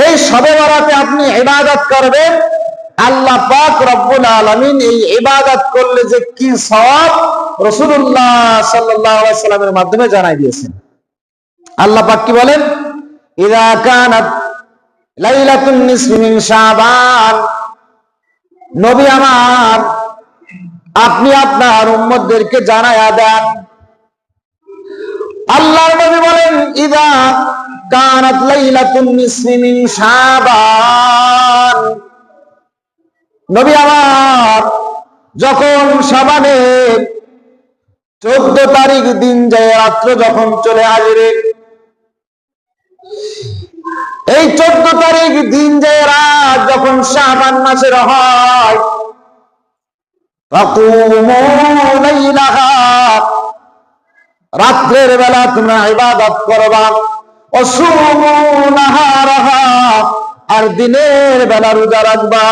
এই শবে বরাতে আপনি ইবাদত করবেন, আল্লাহ পাক রব্বুল আলামিন এই ইবাদত করলে যে কি সওয়াব রাসূলুল্লাহ সাল্লাল্লাহু আলাইহি সাল্লামের মাধ্যমে জানাই দিয়েছেন। আল্লাহ পাক কি বলেন? ইযা কানাত লাইলাতুন নিসফি মিন শাবান, নবী আমার আপনি আপনার উম্মতদেরকে জানায়া দেন। আল্লাহর নবী বলেন ইযা কানাত লাইলাতুন নিসফি মিন শাবান, নবী আমার যখন শাবানের 14 তারিখ দিন যায়, রাত্র যখন চলে আসবে, এই 14 তারিখ দিন যায় রাত যখন শাবান মাসের হয়, ফাকুমু লাইলাহা, রাত্রের বেলা তোমরা ইবাদত করবা, ওয়াসুমু নাহারাহা, আর দিনের বেলা রোজা রাখবা।